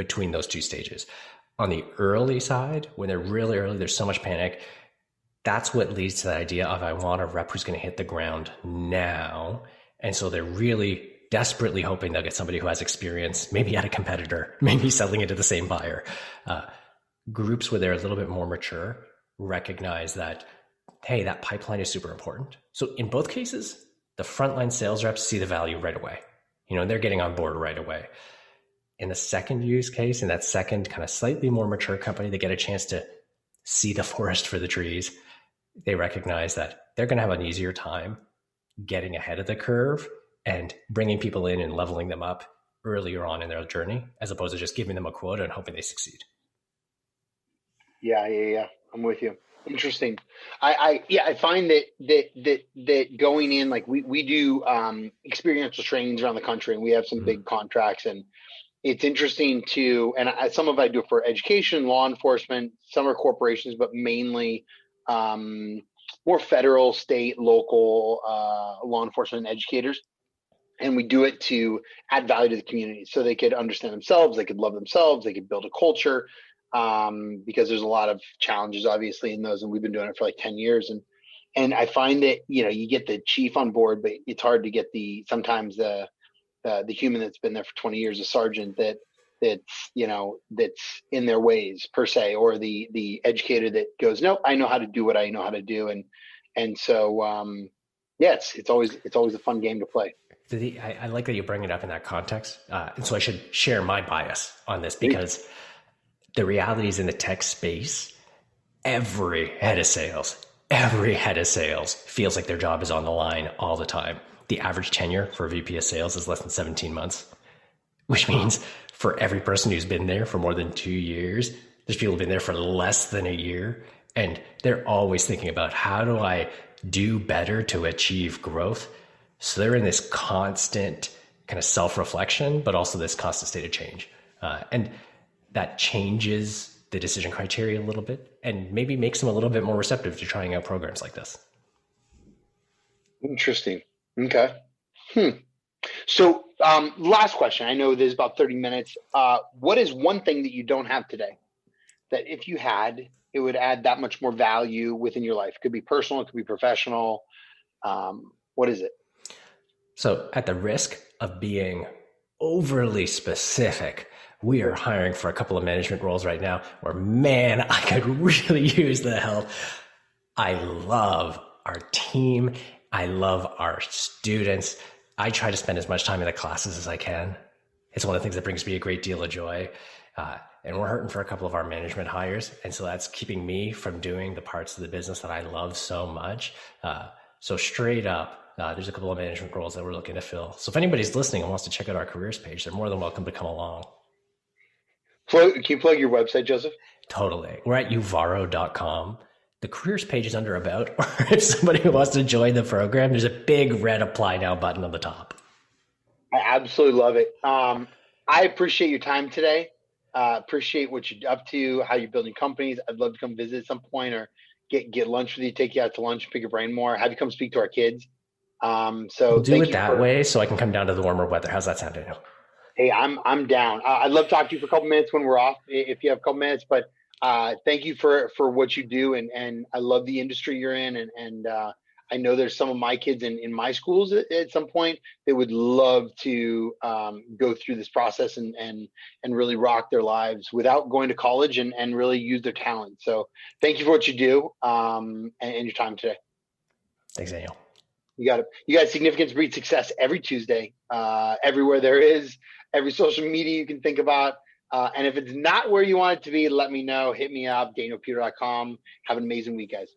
between those two stages. On the early side, when they're really early, there's so much panic. That's what leads to the idea of I want a rep who's going to hit the ground now. And so they're really desperately hoping they'll get somebody who has experience, maybe at a competitor, maybe selling into the same buyer. Groups where they're a little bit more mature recognize that, hey, that pipeline is super important. So in both cases, the frontline sales reps see the value right away. They're getting on board right away. In the second use case, in that second kind of slightly more mature company, they get a chance to see the forest for the trees. They recognize that they're going to have an easier time getting ahead of the curve and bringing people in and leveling them up earlier on in their journey, as opposed to just giving them a quota and hoping they succeed. Yeah. I'm with you. Interesting. I find that going in, like we do experiential trainings around the country, and we have some big contracts, and it's interesting and some of I do for education, law enforcement, some are corporations, but mainly more federal, state, local law enforcement educators. And we do it to add value to the community so they could understand themselves, they could love themselves, they could build a culture, because there's a lot of challenges obviously in those. And we've been doing it for like 10 years. And I find that, you get the chief on board, but it's hard to get sometimes the human that's been there for 20 years, a sergeant that's in their ways per se, or the educator that goes, no, I know how to do what I know how to do. And so, it's always a fun game to play. I like that you bring it up in that context. And so I should share my bias on this, because the reality is in the tech space, every head of sales feels like their job is on the line all the time. The average tenure for a VP of sales is less than 17 months, which means for every person who's been there for more than 2 years, there's people who've been there for less than a year. And they're always thinking about, how do I do better to achieve growth? So they're in this constant kind of self-reflection, but also this constant state of change. And that changes the decision criteria a little bit, and maybe makes them a little bit more receptive to trying out programs like this. Interesting. Okay. So last question. I know there's about 30 minutes. What is one thing that you don't have today that if you had, it would add that much more value within your life? It could be personal, it could be professional. What is it? So at the risk of being overly specific, we are hiring for a couple of management roles right now where, man, I could really use the help. I love our team. I love our students. I try to spend as much time in the classes as I can. It's one of the things that brings me a great deal of joy. And we're hurting for a couple of our management hires. And so that's keeping me from doing the parts of the business that I love so much. So straight up, there's a couple of management roles that we're looking to fill. So if anybody's listening and wants to check out our careers page, they're more than welcome to come along. Can you plug your website, Joseph? Totally. We're at uvaro.com. The careers page is under About, or if somebody wants to join the program, there's a big red apply now button on the top. I absolutely love it. I appreciate your time today. Appreciate what you're up to, how you're building companies. I'd love to come visit at some point, or get lunch with you, take you out to lunch, pick your brain more, have you come speak to our kids. So we'll do it that way so I can come down to the warmer weather. How's that sound, Daniel? Hey, I'm down. I'd love to talk to you for a couple minutes when we're off, if you have a couple minutes, but thank you for what you do. And I love the industry you're in. And I know there's some of my kids in my schools at some point that would love to go through this process and really rock their lives without going to college and really use their talent. So thank you for what you do and your time today. Thanks, Daniel. You got significance breeds success every Tuesday, everywhere there is, every social media you can think about. And if it's not where you want it to be, let me know. Hit me up, danielpuder.com. Have an amazing week, guys.